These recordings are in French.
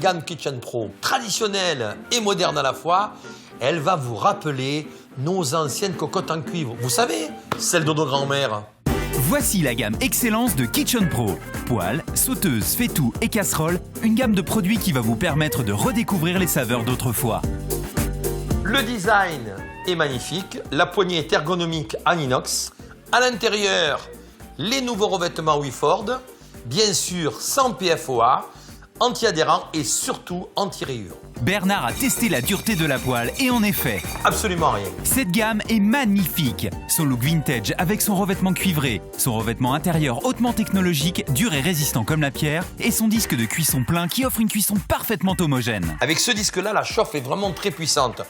gamme Kitchen Pro, traditionnelle et moderne à la fois, elle va vous rappeler nos anciennes cocottes en cuivre. Vous savez, celles de nos grands-mères. Voici la gamme Excellence de Kitchen Pro. Poêle, sauteuse, faitout et casserole, une gamme de produits qui va vous permettre de redécouvrir les saveurs d'autrefois. Le design est magnifique, la poignée est ergonomique en inox. À l'intérieur, les nouveaux revêtements Wyford, bien sûr sans PFOA, anti-adhérent et surtout anti-rayures. Bernard a testé la dureté de la poêle et en effet, Absolument rien. cette gamme est magnifique. Son look vintage avec son revêtement cuivré, son revêtement intérieur hautement technologique, dur et résistant comme la pierre, et son disque de cuisson plein qui offre une cuisson parfaitement homogène. Avec ce disque-là, la chauffe est vraiment très puissante.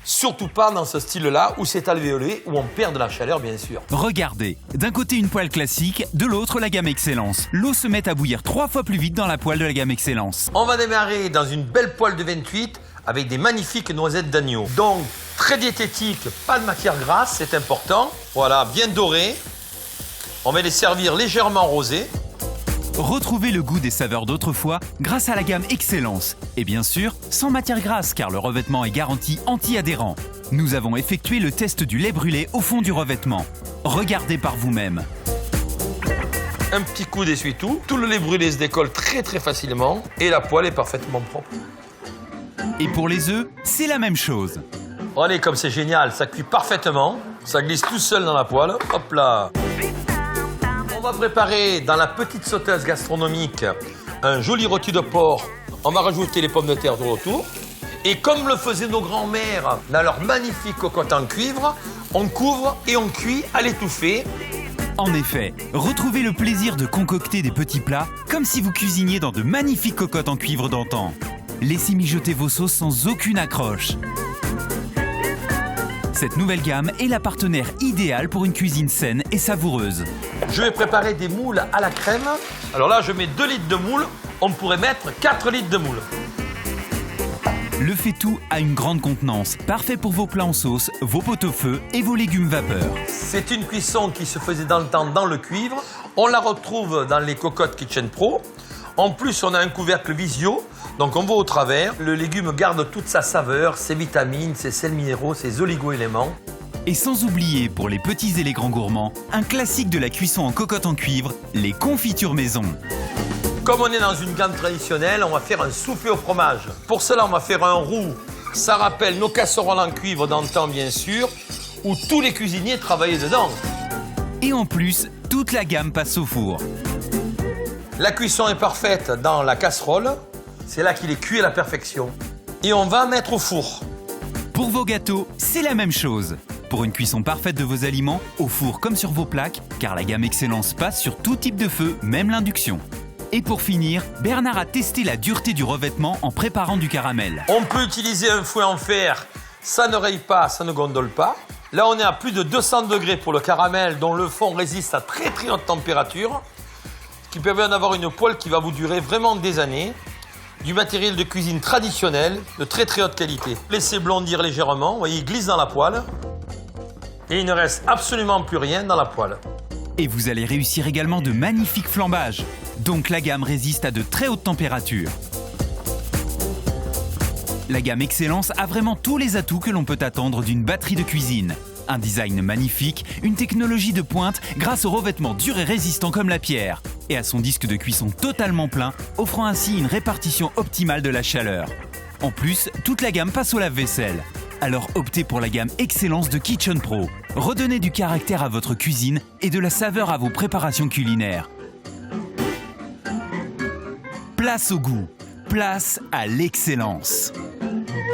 Surtout pas dans ce style-là où c'est alvéolé, où on perd de la chaleur bien sûr. Regardez, d'un côté une poêle classique, de l'autre la gamme Excellence. L'eau se met à bouillir 3 fois plus vite dans la poêle de la gamme Excellence. On va démarrer dans une belle poêle de 28 avec des magnifiques noisettes d'agneau. Donc très diététique, pas de matière grasse, c'est important. Voilà, bien doré. On va les servir légèrement rosés. Retrouvez le goût des saveurs d'autrefois grâce à la gamme Excellence. Et bien sûr, sans matière grasse car le revêtement est garanti anti-adhérent. Nous avons effectué le test du lait brûlé au fond du revêtement. Regardez par vous-même. Un petit coup d'essuie-tout. Tout le lait brûlé se décolle très facilement et la poêle est parfaitement propre. Et pour les œufs, c'est la même chose. Regardez comme c'est génial, ça cuit parfaitement. Ça glisse tout seul dans la poêle. Hop là. On va préparer dans la petite sauteuse gastronomique un joli rôti de porc. On va rajouter les pommes de terre tout autour. Et comme le faisaient nos grands-mères dans leur magnifique cocotte en cuivre, on couvre et on cuit à l'étouffer. En effet, retrouvez le plaisir de concocter des petits plats comme si vous cuisiniez dans de magnifiques cocottes en cuivre d'antan. Laissez mijoter vos sauces sans aucune accroche. Cette nouvelle gamme est la partenaire idéale pour une cuisine saine et savoureuse. Je vais préparer des moules à la crème. Alors là, je mets 2 litres de moule. On pourrait mettre 4 litres de moule. Le faitout a une grande contenance, parfait pour vos plats en sauce, vos pot-au-feu et vos légumes vapeur. C'est une cuisson qui se faisait dans le temps dans le cuivre. On la retrouve dans les cocottes Kitchen Pro. En plus, on a un couvercle Visio, donc on voit au travers. Le légume garde toute sa saveur, ses vitamines, ses sels minéraux, ses oligo-éléments. Et sans oublier, pour les petits et les grands gourmands, un classique de la cuisson en cocotte en cuivre, les confitures maison. Comme on est dans une gamme traditionnelle, on va faire un soufflé au fromage. Pour cela, on va faire un roux. Ça rappelle nos casseroles en cuivre d'antan, bien sûr, où tous les cuisiniers travaillaient dedans. Et en plus, toute la gamme passe au four. La cuisson est parfaite dans la casserole. C'est là qu'il est cuit à la perfection. Et on va mettre au four. Pour vos gâteaux, c'est la même chose. Pour une cuisson parfaite de vos aliments, au four comme sur vos plaques, car la gamme Excellence passe sur tout type de feu, même l'induction. Et pour finir, Bernard a testé la dureté du revêtement en préparant du caramel. On peut utiliser un fouet en fer, ça ne raye pas, ça ne gondole pas. Là, on est à plus de 200 degrés pour le caramel, dont le fond résiste à très haute température, ce qui permet d'avoir une poêle qui va vous durer vraiment des années. Du matériel de cuisine traditionnel, de très haute qualité. Laissez blondir légèrement, vous voyez, il glisse dans la poêle. Et il ne reste absolument plus rien dans la poêle. Et vous allez réussir également de magnifiques flambages. Donc la gamme résiste à de très hautes températures. La gamme Excellence a vraiment tous les atouts que l'on peut attendre d'une batterie de cuisine. Un design magnifique, une technologie de pointe grâce au revêtement dur et résistant comme la pierre. Et à son disque de cuisson totalement plein, offrant ainsi une répartition optimale de la chaleur. En plus, toute la gamme passe au lave-vaisselle. Alors optez pour la gamme Excellence de Kitchen Pro. Redonnez du caractère à votre cuisine et de la saveur à vos préparations culinaires. Place au goût, place à l'excellence.